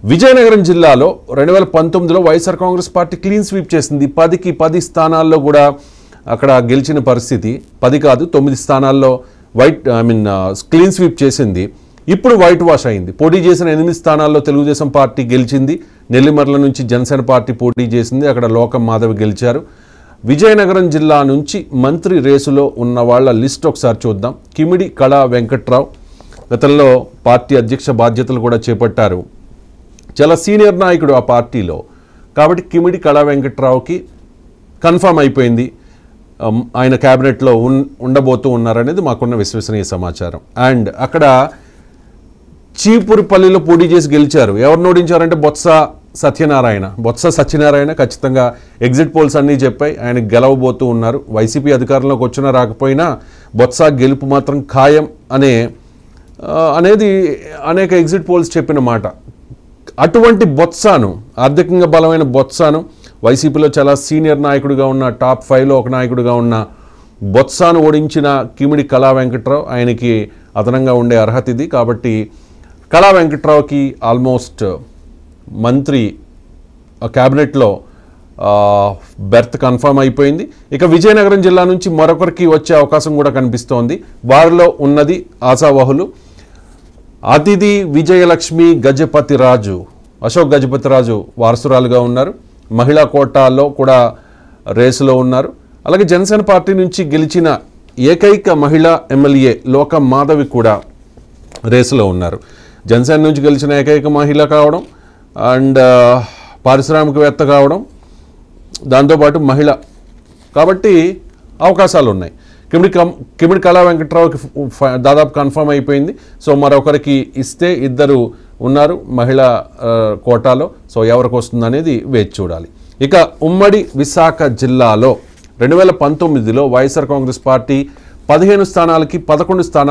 విజయనగరం జిల్లాలో 2019లో YSR Congress party clean sweep చేసింది. 10కి 10 స్థానాల్లో కూడా అక్కడ గెలిచిన పరిస్థితి. 10 కాదు 9 స్థానాల్లో క్లీన్ స్వీప్ చేసింది. ఇప్పుడు వైట్ వాష్ అయింది. పోటీ చేసిన 8 స్థానాల్లో తెలుగుదేశం పార్టీ గెలిచింది. నెల్లిమర్ల నుంచి జనసేన పార్టీ పోటీ చేసింది. అక్కడ లోకం మాధవ్ గెలిచారు. విజయనగరం జిల్లా నుంచి మంత్రి రేసులో ఉన్న వాళ్ళ లిస్ట్ ఒకసారి చూద్దాం. కిమిడి కళా వెంకట్రావు గతంలో పార్టీ అధ్యక్ష బాధ్యతలు కూడా చేపట్టారు. చాలా సీనియర్ నాయకుడు ఆ పార్టీలో. కాబట్టి కిమిడి కళా వెంకట్రావుకి కన్ఫర్మ్ అయిపోయింది ఆయన క్యాబినెట్లో ఉండబోతూ ఉన్నారనేది మాకున్న విశ్వసనీయ సమాచారం. అండ్ అక్కడ చీపురుపల్లిలో పోటీ చేసి గెలిచారు. ఎవరిని ఓడించారంటే బొత్స సత్యనారాయణ ఖచ్చితంగా ఎగ్జిట్ పోల్స్ అన్నీ చెప్పాయి ఆయన గెలవబోతూ ఉన్నారు. వైసీపీ అధికారంలోకి వచ్చినా రాకపోయినా బొత్స గెలుపు మాత్రం ఖాయం అనేది అనేక ఎగ్జిట్ పోల్స్ చెప్పిన మాట. అటువంటి బొత్సాను, ఆర్థికంగా బలమైన బొత్సాను, వైసీపీలో చాలా సీనియర్ నాయకుడిగా ఉన్న టాప్ 5లో ఒక నాయకుడిగా ఉన్న బొత్సాను ఓడించిన కిమిడి కళా వెంకట్రావు ఆయనకి అదనంగా ఉండే అర్హత ఇది. కాబట్టి కళా వెంకట్రావుకి ఆల్మోస్ట్ మంత్రి క్యాబినెట్లో బెర్త్ కన్ఫర్మ్ అయిపోయింది. ఇక విజయనగరం జిల్లా నుంచి మరొకరికి వచ్చే అవకాశం కూడా కనిపిస్తోంది. వారిలో ఉన్నది ఆశావహులు. అతిథి విజయలక్ష్మి గజపతిరాజు, అశోక్ గజపతిరాజు వారసురాలుగా ఉన్నారు. మహిళా కోటాలో కూడా రేసులో ఉన్నారు. అలాగే జనసేన పార్టీ నుంచి గెలిచిన ఏకైక మహిళా ఎమ్మెల్యే లోకం మాధవి కూడా రేసులో ఉన్నారు. జనసేన నుంచి గెలిచిన ఏకైక మహిళ కావడం అండ్ పారిశ్రామికవేత్త కావడం, దాంతోపాటు మహిళ కాబట్టి అవకాశాలు ఉన్నాయి. కిమిడి కళా వెంకట్రావుకి దాదాపు కన్ఫర్మ్ అయిపోయింది. సో మరొకరికి ఇస్తే ఇద్దరు ఉన్నారు మహిళా కోటాలో. సో ఎవరికి వస్తుందనేది వేచి చూడాలి. ఇక ఉమ్మడి విశాఖ జిల్లాలో 2019లో వైఎస్ఆర్ కాంగ్రెస్ పార్టీ 15 స్థానాలకి 11 స్థానాలు